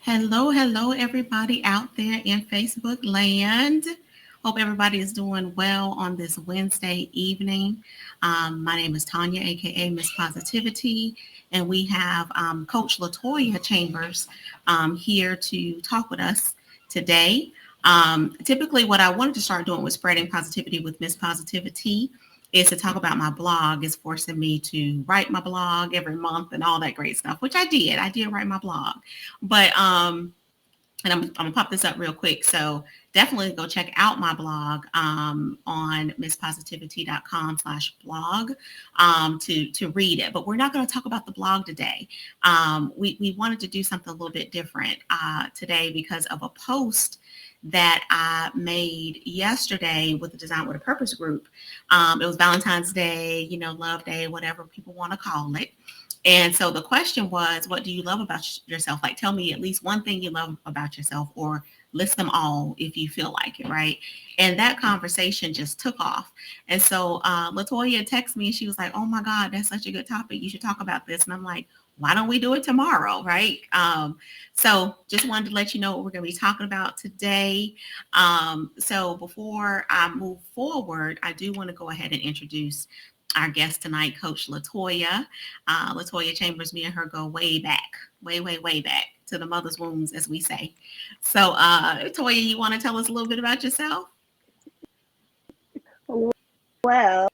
Hello, hello, everybody out there in Facebook land. Hope everybody is doing well on this Wednesday evening. My name is Tanya, aka Miss Positivity, and we have Coach Latoya Chambers here to talk with us today. Typically, what I wanted to start doing was spreading positivity with Miss Positivity. Is to talk about my blog. Is forcing me to write my blog every month and all that great stuff, which I did. I did write my blog. But and I'm gonna pop this up real quick. So definitely go check out my blog on misspositivity.com/blog to read it. But we're not going to talk about the blog today. We wanted to do something a little bit different today because of a post that I made yesterday with the Design with a Purpose group. It was Valentine's Day, Love Day, whatever people want to call it. And so the question was, what do you love about yourself? Like, tell me at least one thing you love about yourself, or list them all if you feel like it, right? And that conversation just took off. And so Latoya texted me and she was like, oh my God, that's such a good topic. You should talk about this. And I'm like, why don't we do it tomorrow, right? So just wanted to let you know what we're going to be talking about today. So before I move forward, I do want to go ahead and introduce our guest tonight, Coach Latoya. Latoya Chambers, me and her go way back, way back to the mother's wombs, as we say. So, Latoya, you want to tell us a little bit about yourself? Well,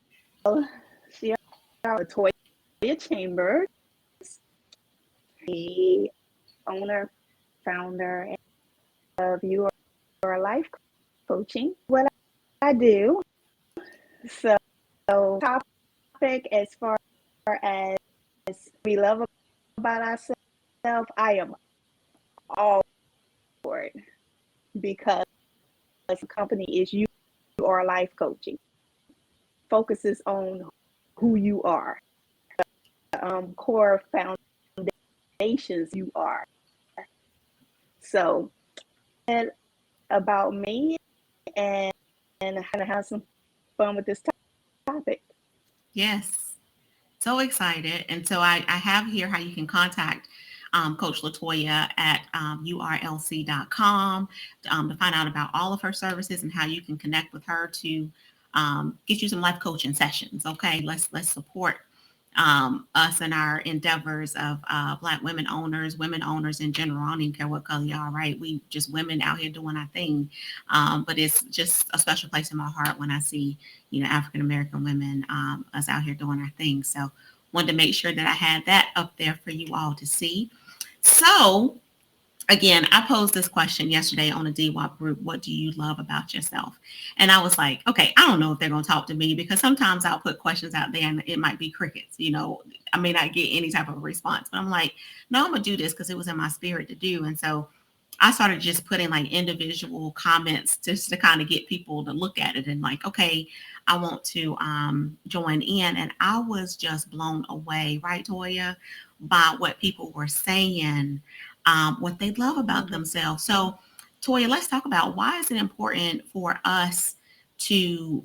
see, Latoya Chambers, the owner, founder of You Are Life Coaching. What I do, so topic as far as we love about ourselves, I am all for it because the company is You Are Life Coaching. Focuses on who you are, core foundations you are. So, and about me and have some fun with this topic. Yes. So excited. And so I have here how you can contact Coach Latoya at urlc.com to find out about all of her services and how you can connect with her to get you some life coaching sessions. Okay, let's support us in our endeavors of Black women owners in general. I don't even care what color you are, right? We just women out here doing our thing. But it's just a special place in my heart when I see, African American women, us out here doing our thing. So wanted to make sure that I had that up there for you all to see. So again, I posed this question yesterday on a DWAP group. What do you love about yourself? And I was like, okay, I don't know if they're going to talk to me because sometimes I'll put questions out there and it might be crickets. I may not get any type of response, but I'm like, no, I'm going to do this because it was in my spirit to do. And so I started just putting like individual comments just to kind of get people to look at it and like, okay, I want to join in. And I was just blown away, right, Toya, by what people were saying, what they love about themselves. So, Toya, let's talk about why is it important for us to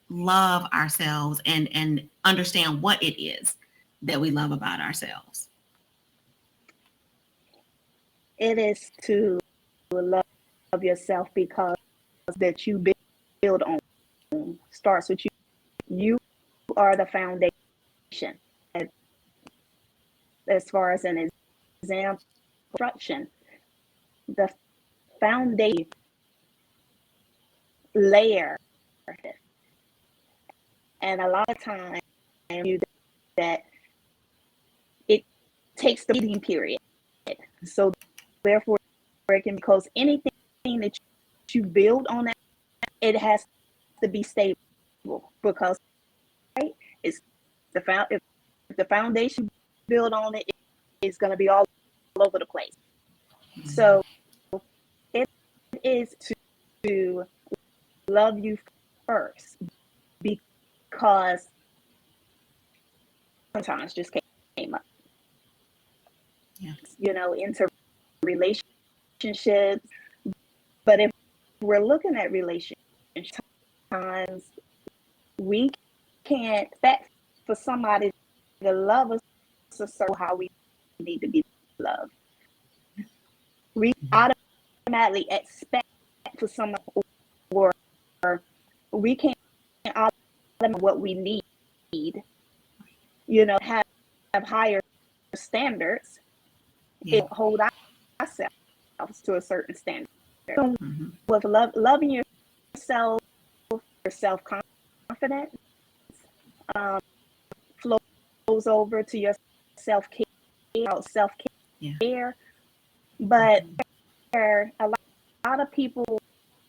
love ourselves and understand what it is that we love about ourselves. It is to love yourself because that you build on starts with you. You are the foundation. As far as an example, construction, the foundation layer, and a lot of times that it takes the breathing period. So therefore, it can, because anything that you build on that, it has to be stable because right, it's if the foundation build on it, it's going to be all over the place. So it is to love you first because sometimes just came up, Yeah. Into relationships. But if we're looking at relationships, times we can't expect for somebody to love us to serve how we need to be loved. We automatically expect for someone, or we can't automatically what we need, have higher standards. Yeah. It hold ourselves to a certain standard. So Mm-hmm. with loving yourself, your self-confidence um, flows over to your Yeah. self-care. But Mm-hmm. a lot of people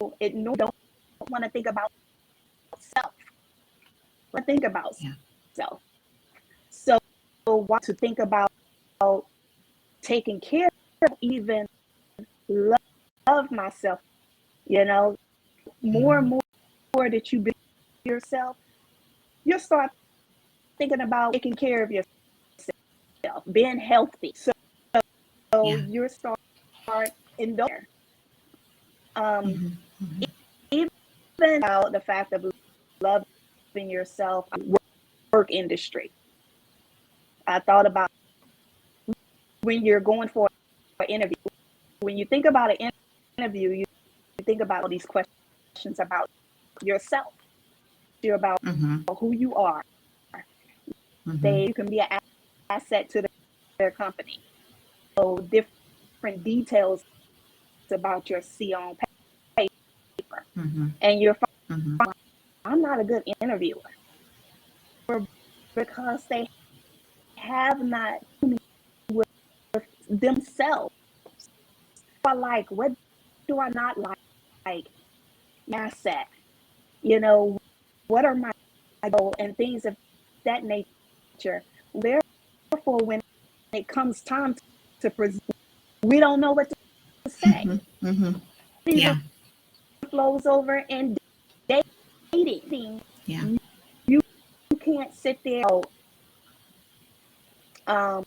don't want to think about self. Think about Yeah. self. So want to think about taking care of, even love myself, more Mm-hmm. and more that you build yourself, you'll start thinking about taking care of yourself, being healthy. So Yeah. you start in there. Um, Mm-hmm. Mm-hmm. Even about the fact of loving yourself, work industry. I thought about when you're going for an interview. When you think about an interview, you think about all these questions about yourself. You're about Mm-hmm. who you are. Mm-hmm. You can be an asset to their company. So different details about your see on paper, Mm-hmm. and you're Mm-hmm. finding, I'm not a good interviewer, because they have not with themselves. But like, what do I not like? Asset, you know, what are my goals and things of that nature. Therefore, when it comes time to present, we don't know what to say. Mm-hmm. Mm-hmm. Even Yeah. flows over in dating. Yeah. You can't sit there. Um,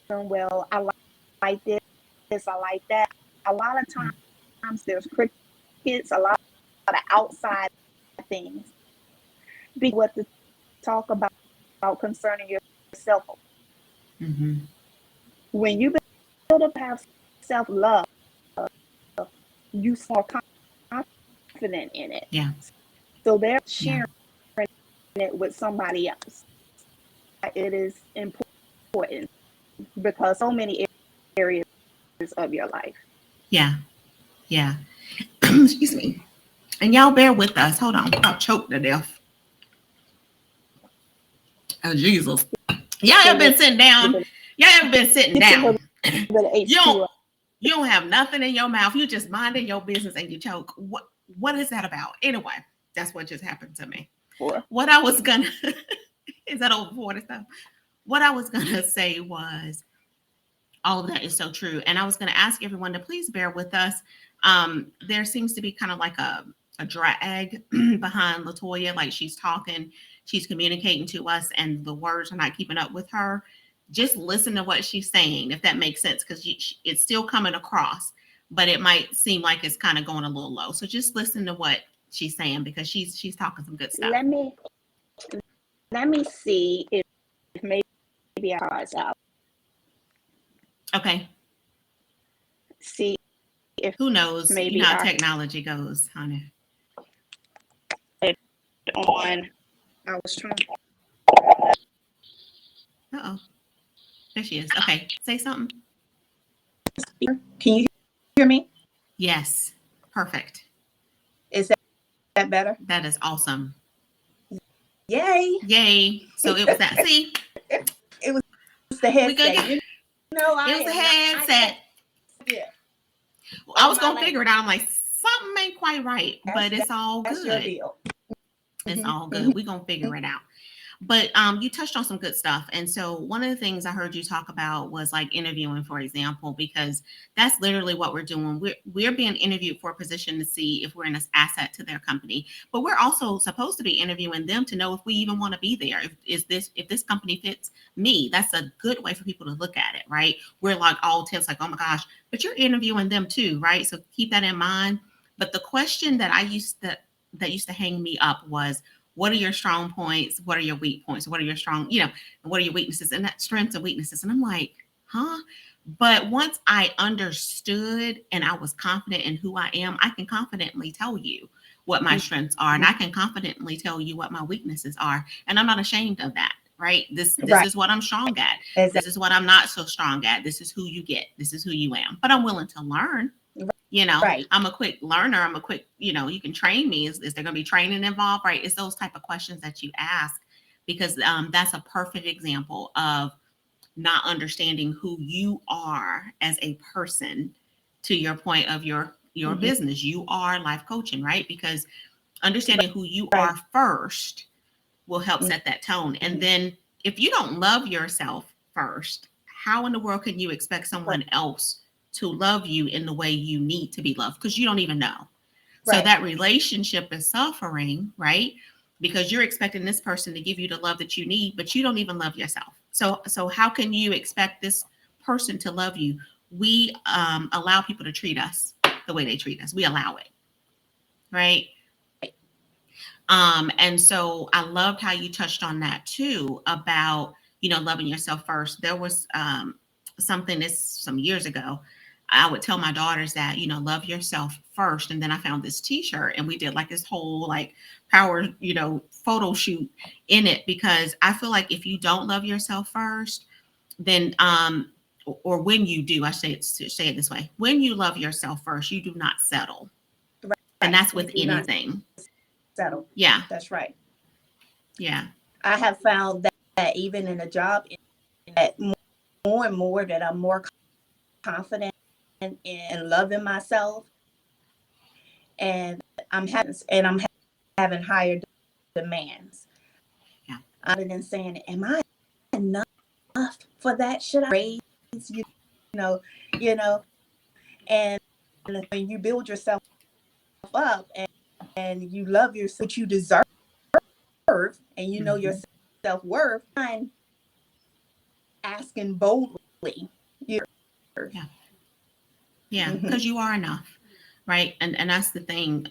well, I like this, I like that. A lot of Yeah. times there's crickets, a lot of outside things. Be what to talk about concerning yourself. Mm-hmm. When you build up, have self love, you more confident in it. Yeah. So they're Yeah. sharing it with somebody else. It is important because so many areas of your life. Yeah. Yeah. Excuse me. And y'all bear with us. Hold on. I'll choke to death. Oh Jesus. Y'all Get a ever little been sitting down? bit, Y'all ever been sitting get you a little down? bit of You don't H2O. you don't have nothing in your mouth. You just minding your business and you choke. What is that about? Anyway, that's what just happened to me. What I was gonna is that over 40 stuff? What I was gonna say was all of that is so true. And I was gonna ask everyone to please bear with us. There seems to be kind of like a drag behind Latoya, like she's talking, she's communicating to us, and the words are not keeping up with her. Just listen to what she's saying, if that makes sense, because it's still coming across, but it might seem like it's kind of going a little low. So just listen to what she's saying, because she's talking some good stuff. Let me see if maybe I cards out. Okay. See if Who knows? You know maybe how I technology goes, honey. it on. I was trying. Uh-oh. There she is. Okay. Say something. Can you hear me? Yes. Perfect. Is that better? That is awesome. Yay! Yay. So it was that. See, It was the we could headset. get I it was a am not headset. yeah, I on was my gonna lane. figure it out. I'm like, something ain't quite right, That's but it's all that's your good. deal. It's all Mm-hmm, good. We're gonna figure it out. But you touched on some good stuff. And so one of the things I heard you talk about was like interviewing, for example, because that's literally what we're doing. We're being interviewed for a position to see if we're an asset to their company, but we're also supposed to be interviewing them to know if we even want to be there. If this company fits me, that's a good way for people to look at it, right? We're like all tense, like, oh my gosh, but you're interviewing them too, right? So keep that in mind. But the question that used to hang me up was, what are your strong points? What are your weak points? What are your strong, and what are your weaknesses? And that strengths and weaknesses. And I'm like, huh? But once I understood and I was confident in who I am, I can confidently tell you what my strengths are, and I can confidently tell you what my weaknesses are, and I'm not ashamed of that. Right? This Right. is what I'm strong at. Exactly. This is what I'm not so strong at. This is who you get. This is who you am. But I'm willing to learn. Right. I'm a quick learner. I'm a quick, you can train me. Is there going to be training involved? Right? It's those type of questions that you ask because that's a perfect example of not understanding who you are as a person to your point of your business. You are life coaching, right? Because understanding who you Right. are first will help set that tone. And then if you don't love yourself first, how in the world can you expect someone else to love you in the way you need to be loved? Because you don't even know. So Right. that relationship is suffering, right? Because you're expecting this person to give you the love that you need, but you don't even love yourself. So how can you expect this person to love you? We allow people to treat us the way they treat us. We allow it, right? And so I loved how you touched on that too about, loving yourself first. There was something this some years ago. I would tell my daughters that, love yourself first. And then I found this t-shirt and we did like this whole like power, photo shoot in it because I feel like if you don't love yourself first, then or when you do, I say it this way, when you love yourself first, you do not settle. And Right. that's You with do not anything. settle. Yeah. That's right. Yeah. I have found that even in a job, that more and more that I'm more confident in loving myself, and I'm having higher demands. Yeah. Other than saying, "Am I enough for that? Should I raise you know, you know?" And when you build yourself up and you love yourself, what you deserve, and you know your Mm-hmm. self worth, I'm asking boldly. You're, Yeah. Yeah. mm-hmm, Because you are enough. Right. And that's the thing.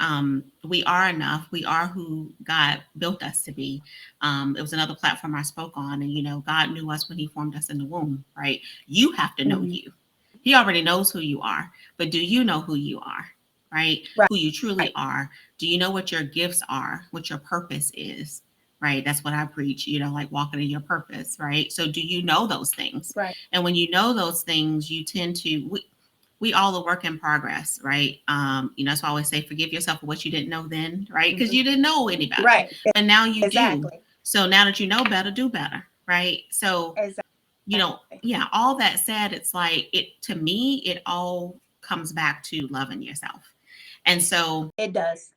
We are enough. We are who God built us to be. It was another platform I spoke on, and God knew us when He formed us in the womb. Right. You have to know mm-hmm, you. He already knows who you are, but do you know who you are? Right. right, Who you truly right, are. Do you know what your gifts are? What your purpose is? Right. That's what I preach. Like walking in your purpose. Right. So do you know those things? right, And when you know those things, you tend to. We all a work in progress, right? That's why I always say forgive yourself for what you didn't know then, right? Because mm-hmm, you didn't know any better. right, But now you do. exactly, So now that you know better, do better, right? So, exactly. yeah, all that said, it's like to me, it all comes back to loving yourself. And so, It does.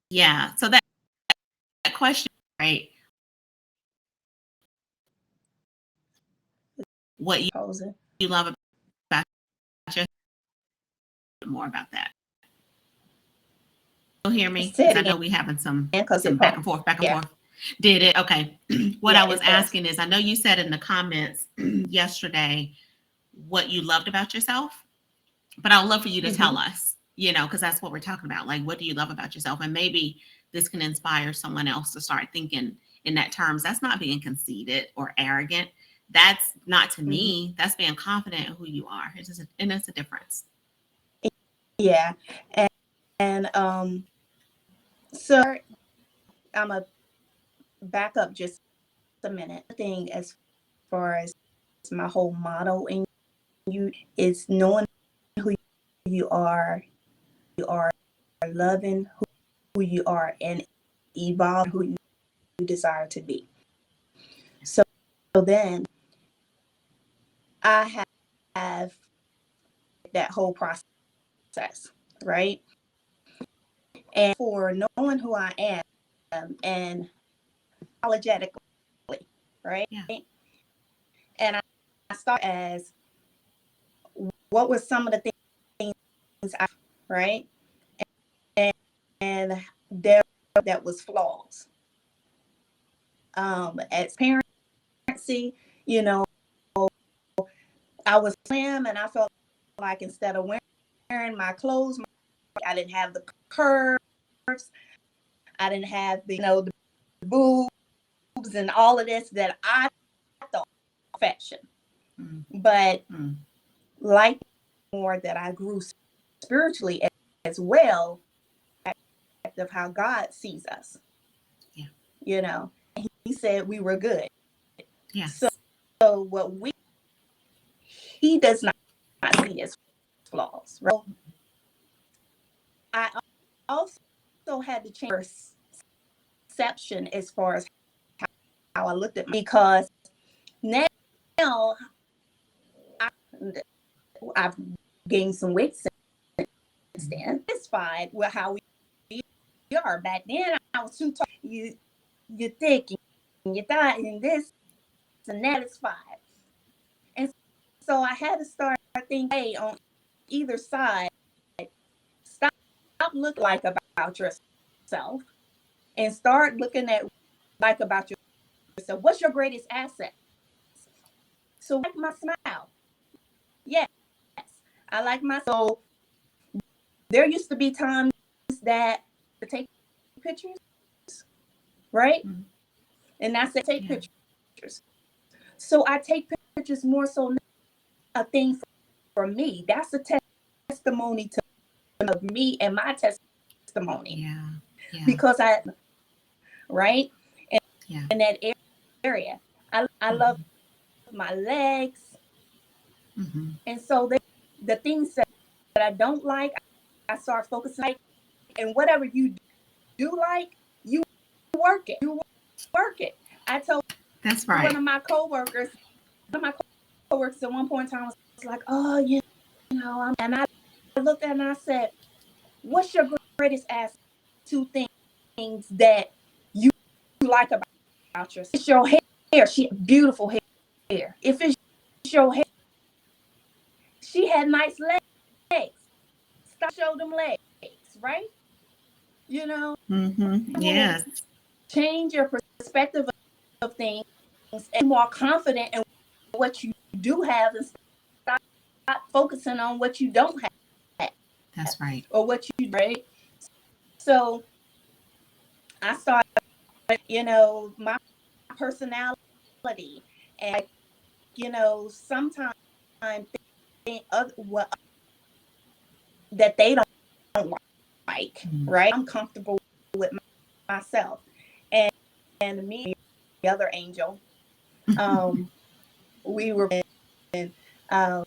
yeah, so that question, right? What Posing. you love about yourself, more about that. You'll hear me Say because it I again, know we having because some it back and forth, back and yeah, forth. Did it? Okay. What yeah, I was it does. asking is, I know you said in the comments yesterday what you loved about yourself, but I would love for you to Mm-hmm. tell us, because that's what we're talking about. Like, what do you love about yourself? And maybe this can inspire someone else to start thinking in that terms. That's not being conceited or arrogant. That's not to Mm-hmm. me. That's being confident in who you are. And it's a difference. Yeah, and, so I'm a back up just a minute. The thing as far as my whole motto in you is knowing who you are. You are loving who you are and evolve who you desire to be. So then I have that whole process, right? And for knowing who I am and apologetically, right? Yeah. And I start as what were some of the things right? And, and there that was flaws. As parency, you know, I was slim and I felt like instead of wearing my clothes, I didn't have the curves, I didn't have the boobs, and all of this that I thought perfection. But like more that I grew spiritually as well, of how God sees us. Yeah. You know, he said we were good. Yes. So what he does not see as flaws. Right? I also had to change perception as far as how I looked at because now I've gained some weight since then. Satisfied with how we are. Back then, I was too tall. You're thick and you're thigh and this and that is fine. And so I had to start thinking, hey, on either side, stop looking like about yourself and start looking at like about yourself. What's your greatest asset? So like my smile. Yes, I like my so there used to be times that to take pictures, right? And I said take pictures. So I take pictures more so a thing for me. That's a testimony of me and my testimony. Yeah. Because I right Yeah. in that area. I love my legs. And so the things that I don't like, I start focusing like, and whatever you do like, you work it. You work it. I told That's right. one of my coworkers at one point in time was like, oh, you know, and I looked at it and I said, what's your greatest asset? Two things that you like about yourself. It's your hair. She had beautiful hair. If it's your hair, she had nice legs. Stop show them legs, right? You know, Yes. change your perspective of things and more confident in what you do have and stop focusing on what you don't have. That's right. Or what you right. So I started, my personality and sometimes think what that they don't like, right? I'm comfortable with myself. And me and the other angel, we were um,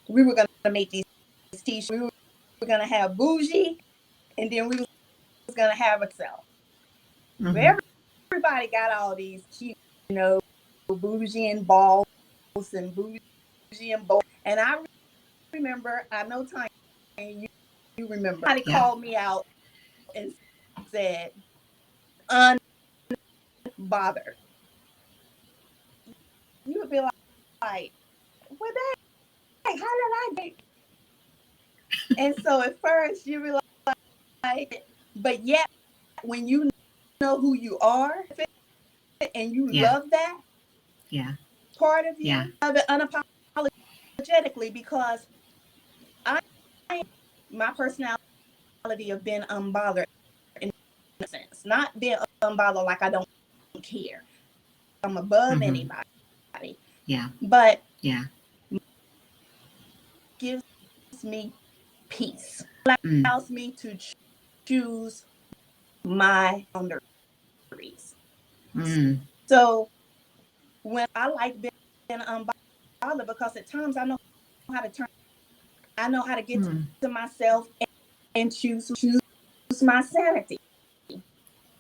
we were gonna make these t-shirts. We were gonna have bougie, and then we was gonna have Excel. Everybody got all these cute, bougie and balls and bougie and bow. And I remember, I know Tanya, you remember. Somebody called me out and said, unbothered. You would be like, what the heck? How did I get? And so at first you be like, but yet when you know who you are and you love that part of you, love it unapologetically because I my personality of being unbothered in a sense, not being unbothered like I don't care. I'm above anybody. Yeah. But Yeah. gives me peace. Allows me to choose my boundaries. So when I like being unbothered because at times how to turn I know how to get to myself and choose my sanity.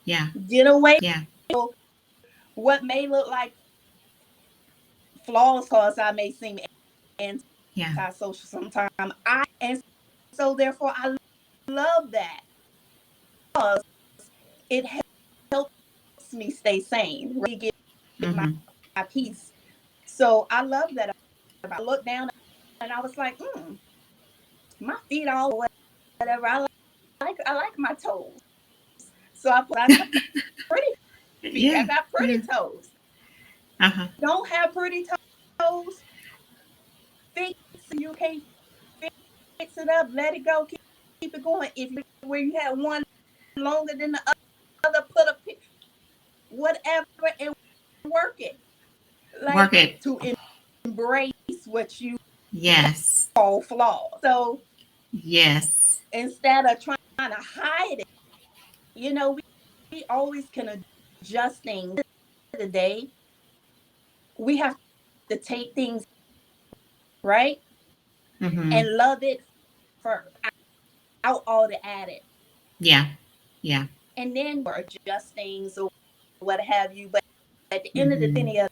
Yeah. Get away Yeah. what may look like flaws because I may seem antisocial sometimes. And so therefore I love that because it helps me stay sane, really get my peace. So I love that. I looked down and I was like, my feet all whatever. I like my toes. So I said pretty feet. I got pretty toes. Don't have pretty toes. Fix it. You can't fix it up. Let it go. Keep it going. If you where you have one longer than the other, put a whatever, and work it. Like Work it. to embrace what you Yes. call flaws. So Yes. instead of trying to hide it, we always can adjust things. At the end of the day, we have to take things right Mm-hmm. and love it first, out all the added, Yeah. Yeah. and then adjust things or what have you. But at the end of the Mm-hmm. day of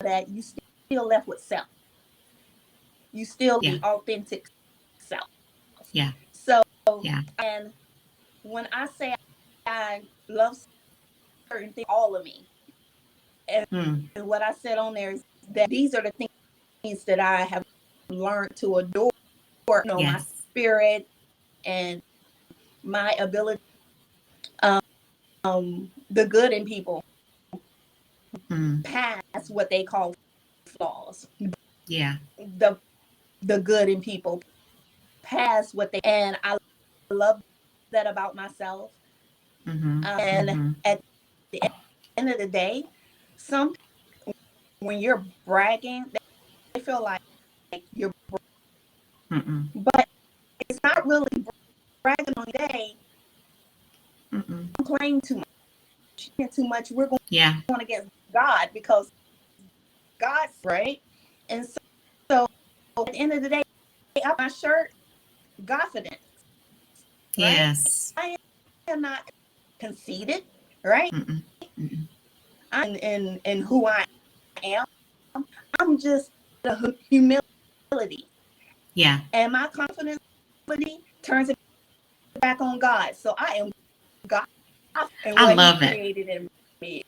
that, you still left with self. You still Yeah. the authentic self. Yeah. So, Yeah. and when I say I love certain things, all of me, and Mm. what I said on there is that these are the things that I have learned to adore. My Yes. spirit and my ability, the good in people Mm. past what they call flaws. Yeah. The the good in people past what they, and I love that about myself. Mm-hmm. And Mm-hmm. at the end of the day, some when you're bragging, they feel like you're, Mm-mm. but it's not really bragging on your day. Mm-mm. Complain too much, too much. We're Yeah. going against God because God's right, and so at the end of the day, up my shirt, confidence, right? Yes. I am not conceited, right? Mm-mm. Mm-mm. In who I am. I'm just the humility, Yeah. and my confidence turns it back on God. So I am God and I what He love it. created in me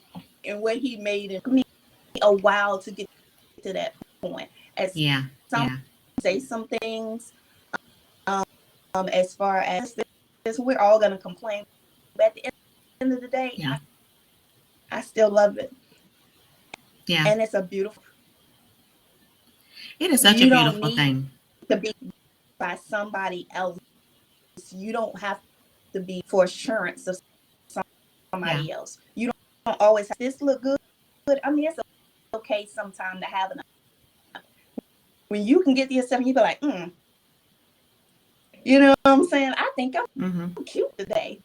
and what He made in me. A while to get to that point. As Yeah. some Yeah. say some things, as far as this, we're all gonna complain. But at the end of the day, Yeah. I still love it, Yeah. and it's a beautiful. It is such a You don't beautiful need thing. to be by somebody else. You don't have to be for assurance of Yeah. somebody else. You don't always have this look good. I mean, it's okay sometimes to have an when you can get to yourself and you be like, you know what I'm saying? I think Mm-hmm. I'm cute today,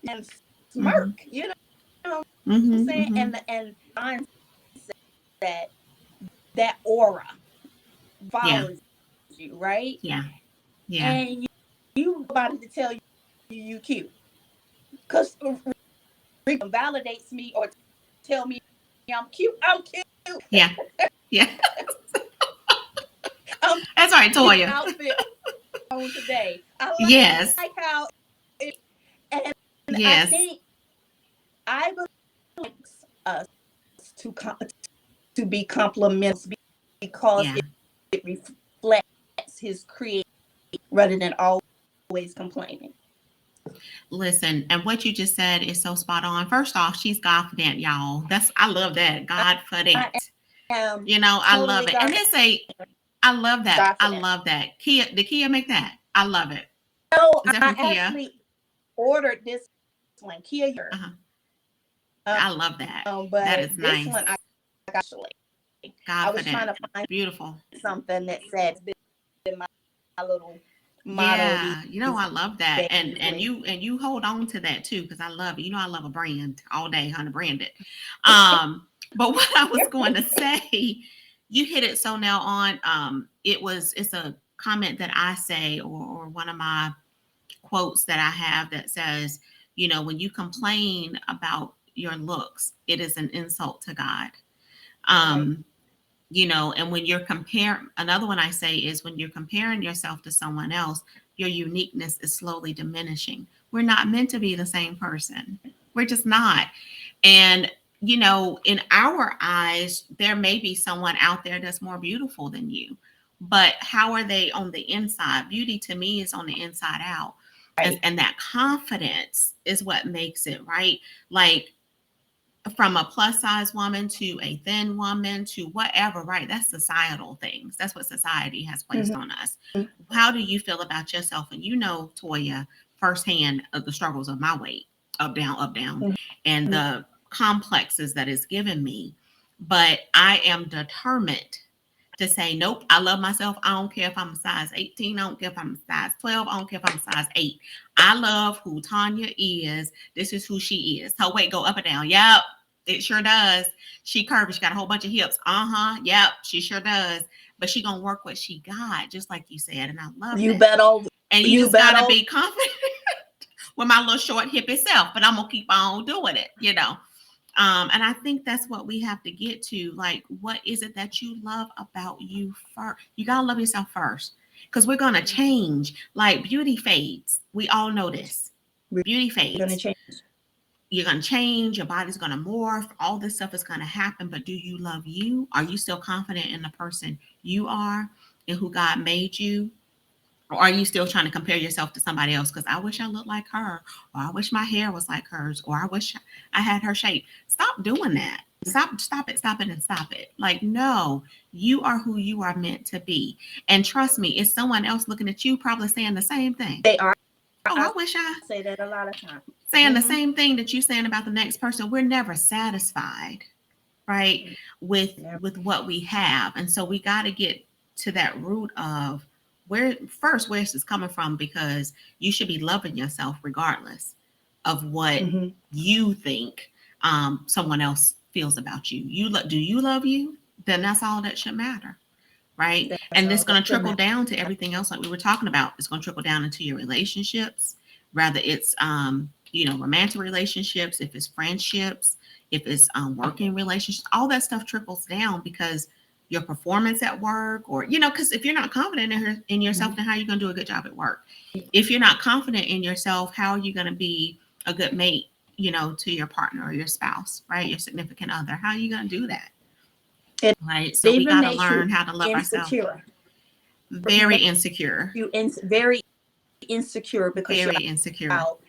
and Mm-hmm. smirk. You know what I'm Mm-hmm. saying? Mm-hmm. And mindset that that aura Yeah. follows you, right? Yeah. Yeah. And you nobody to tell you cute because validates me or tell me I'm cute. I'm cute. Yeah. Yeah. I'm That's right, cute Toya. outfit on today. I Yes. like how it, and I Yes. think I believe us to to be complimentous because Yeah. it reflects His creativity rather than always complaining. Listen, and what you just said is so spot on. First off, she's confident, y'all. I love that. I Confident. am I love totally it. And God it's I love that. I confident. love that. Did Kia make that? I love it. No, Is that I from Kia? actually ordered this one, Kia, Uh-huh. um, I love that. That but is this nice. one I actually I was trying Confident. to find Beautiful. something that said my little motto Yeah, I love that, and days when you hold on to that too because I love it. I love a brand all day, honey, branded. But what I was going to say, you hit it so now on. It's a comment that I say, or one of my quotes that I have that says, when you complain about your looks, it is an insult to God. right. Um, and when you're comparing, another one I say is when you're comparing yourself to someone else, your uniqueness is slowly diminishing. We're not meant to be the same person. We're just not. And in our eyes, there may be someone out there that's more beautiful than you, but how are they on the inside? Beauty to me is on the inside out. And that confidence is what makes it, right? Like, from a plus size woman to a thin woman to whatever, right? That's societal things. That's what society has placed Mhm. on us. How do you feel about yourself? And Toya, firsthand of the struggles of my weight, up, down, and Mhm. complexes that it's given me, but I am determined to say, nope, I love myself. I don't care if I'm a size 18. I don't care if I'm a size 12. I don't care if I'm a size 8. I love who Tanya is. This is who she is. Her weight go up and down. Yep, it sure does. She curvy. She got a whole bunch of hips. Yep, she sure does. But she gonna work what she got, just like you said. And I love You that. bet over. And you just gotta be confident with my little short hippie self. But I'm gonna keep on doing it, you know. And I think that's what we have to get to. Like, what is it that you love about you first? You gotta love yourself first, because we're gonna change. Like, beauty fades. We all know this. Beauty fades. You're gonna change. You're gonna change. Your body's gonna morph. All this stuff is gonna happen. But do you love you? Are you still confident in the person you are and who God made you? Or are you still trying to compare yourself to somebody else? Because I wish I looked like her, or I wish my hair was like hers, or I wish I had her shape. Stop doing that. Stop it. Like, no, you are who you are meant to be. And trust me, it's someone else looking at you probably saying the same thing. They are. Oh, I wish I say that a lot of times. Saying the same thing that you're saying about the next person. We're never satisfied, right? With what we have. And so we got to get to that root of where this is coming from, because you should be loving yourself regardless of what you think someone else feels about you. Do you love you? Then that's all that should matter, right? And it's going to trickle down to everything else like we were talking about. It's going to trickle down into your relationships, whether it's romantic relationships, if it's friendships, if it's working relationships. All that stuff trickles down, because your performance at work, or because if you're not confident in yourself, then how are you going to do a good job at work? If you're not confident in yourself, how are you going to be a good mate to your partner or your spouse, right? Your significant other? How are you going to do that? Right. So we got to learn how to love ourselves. Very insecure. Very insecure, because very you're insecure out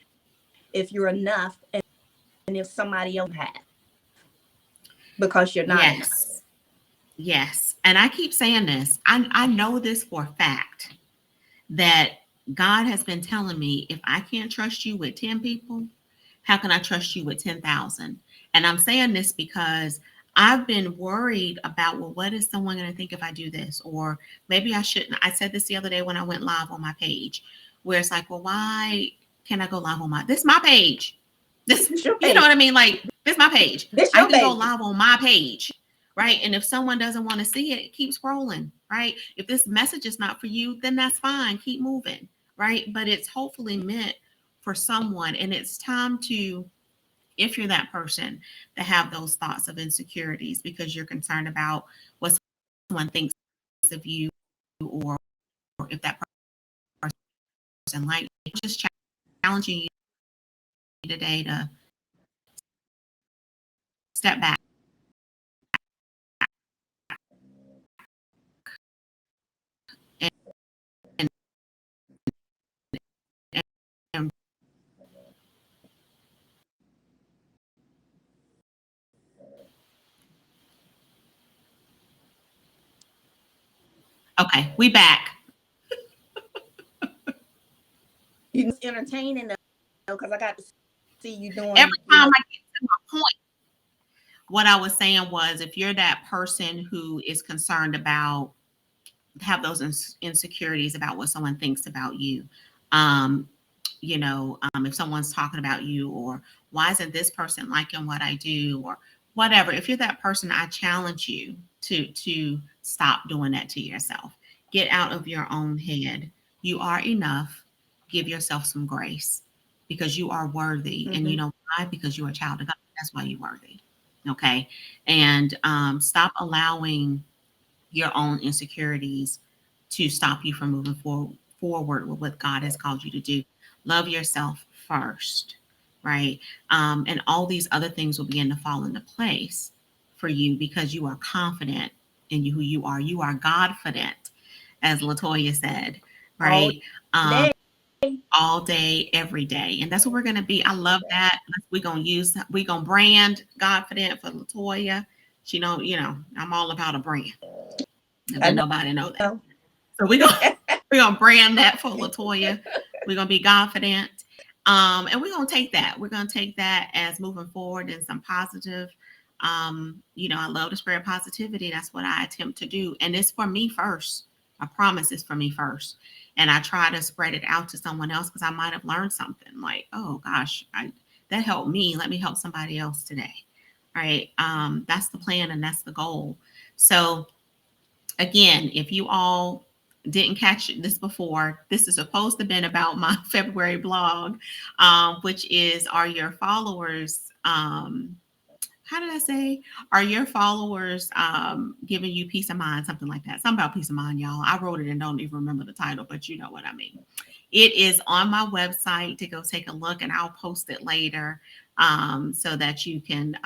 if you're enough, and if somebody else has, because you're not enough. Yes. And I keep saying this. I know this for a fact, that God has been telling me, if I can't trust you with 10 people, how can I trust you with 10,000? And I'm saying this because I've been worried about, well, what is someone going to think if I do this? Or maybe I shouldn't. I said this the other day when I went live on my page, where it's like, well, why can't I go live on this is my page. This, you know what I mean? Like, this is my page. I can go live on my page, right? And if someone doesn't want to see it, keep scrolling, right? If this message is not for you, then that's fine. Keep moving, right? But it's hopefully meant for someone. And it's time to, if you're that person, to have those thoughts of insecurities because you're concerned about what someone thinks of you, or if that person like you. Just challenging you today to step back and, and, and okay, we back. You entertaining them, because I got to see you doing. Every time I get to my point, what I was saying was, if you're that person who is concerned about, have those insecurities about what someone thinks about you, if someone's talking about you, or why isn't this person liking what I do, or whatever. If you're that person, I challenge you to stop doing that to yourself. Get out of your own head. You are enough. Give yourself some grace, because you are worthy. And you know why? Because you're a child of God. That's why you're worthy. Okay. And stop allowing your own insecurities to stop you from moving forward with what God has called you to do. Love yourself first, right? And all these other things will begin to fall into place for you, because you are confident in who you are. You are Godfident, as Latoya said, right? All day, every day. And that's what we're going to be. I love that. We're going to brand Godfident for Latoya. She I'm all about a brand. If nobody know that. So we're gonna brand that for Latoya. We're gonna be confident. And we're gonna take that. We're gonna take that as moving forward and some positive. I love to spread positivity. That's what I attempt to do, and it's for me first. I promise it's for me first, and I try to spread it out to someone else because I might have learned something. Like, oh gosh, that helped me. Let me help somebody else today. Right? That's the plan and that's the goal. So again, if you all didn't catch this before, this is supposed to have been about my February blog, which is Are Your Followers, how did I say? Are your followers giving you peace of mind? Something like that. Something about peace of mind, y'all. I wrote it and don't even remember the title, but you know what I mean. It is on my website to go take a look, and I'll post it later so that you can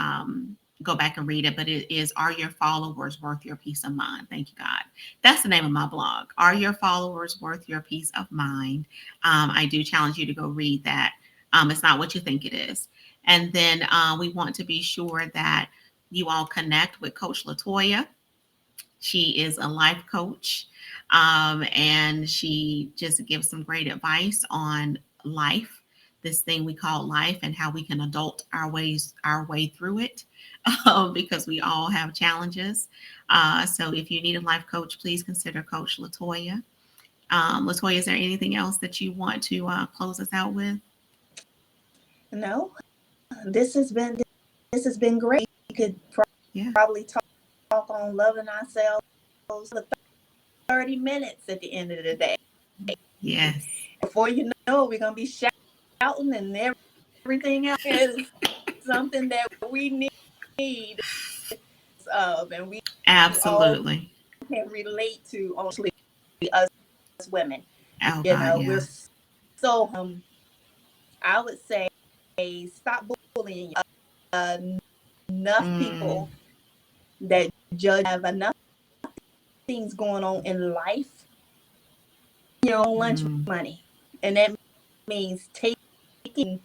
go back and read it. But it is Are Your Followers Worth Your Peace of Mind? Thank you, God. That's the name of my blog. Are Your Followers Worth Your Peace of Mind? I do challenge you to go read that. It's not what you think it is. And then we want to be sure that you all connect with Coach Latoya. She is a life coach, and she just gives some great advice on life, this thing we call life, and how we can adult our way through it, because we all have challenges. So if you need a life coach, please consider Coach Latoya. Latoya, is there anything else that you want to close us out with? No, this has been great. We could Yeah. probably talk on loving ourselves for 30 minutes at the end of the day. Yes. Before you know it, we're gonna be shouting and everything else is something that we need and we all Absolutely. can relate to, only us women. Oh You God, know, we're yeah. so I would say stop bullying. Uh, Enough Mm, people that judge have enough things going on in life. Your own lunch mm. money, and that means taking Oh,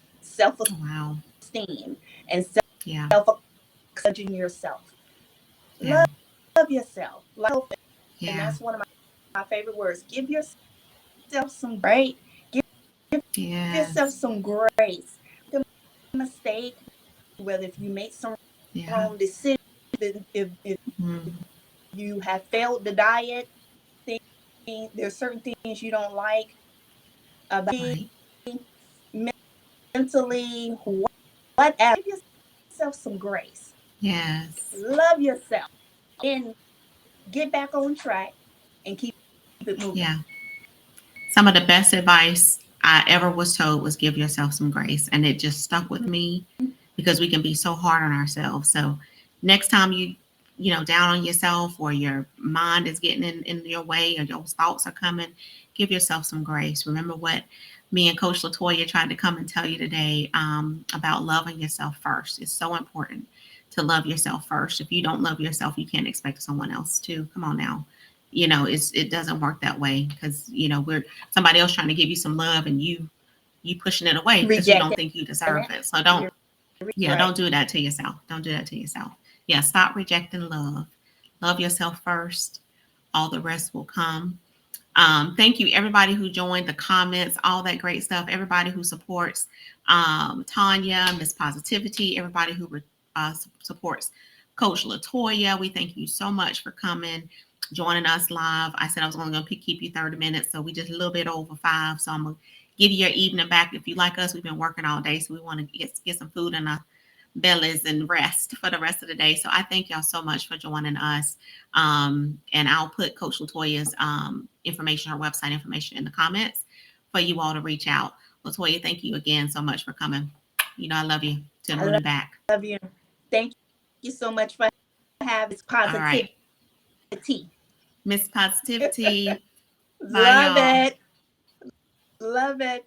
wow. self-esteem and Yeah. self-judging yourself. Yeah. Love yourself, and Yeah. that's one of my favorite words. Give yourself some grace. Give yourself Yes. some grace. The mistake, whether if you make some Yeah. wrong decision, if Mm, you have failed the diet, there's certain things you don't like about right. mentally, whatever. Give yourself some grace. Yes. Love yourself and get back on track and keep it moving. Yeah. Some of the best advice I ever was told was give yourself some grace. And it just stuck with me because we can be so hard on ourselves. So next time down on yourself, or your mind is getting in your way, or your thoughts are coming, give yourself some grace. Remember what me and Coach Latoya tried to come and tell you today, about loving yourself first. It's so important to love yourself first. If you don't love yourself, you can't expect someone else to. Come on now. It doesn't work that way, because we're somebody else trying to give you some love, and you pushing it away because you don't Rejecting think you deserve it. it. So don't, You're yeah, right. don't do that to yourself. Don't do that to yourself. Yeah, stop rejecting love. Love yourself first. All the rest will come. Thank you, everybody who joined, the comments, all that great stuff. Everybody who supports Tanya, Miss Positivity, everybody who supports Coach Latoya. We thank you so much for coming, joining us live. I said I was only going to keep you 30 minutes, so we just a little bit over 5. So I'm going to give you your evening back. If you like us, we've been working all day, so we want to get some food in our bellies and rest for the rest of the day. So I thank y'all so much for joining us. And I'll put Coach Latoya's information, her website information, in the comments for you all to reach out. Latoya, thank you again so much for coming. I love you to the I moon and back. love you. Thank you so much for having this All right. positivity. Miss Positivity. Bye, Love y'all. it. Love it.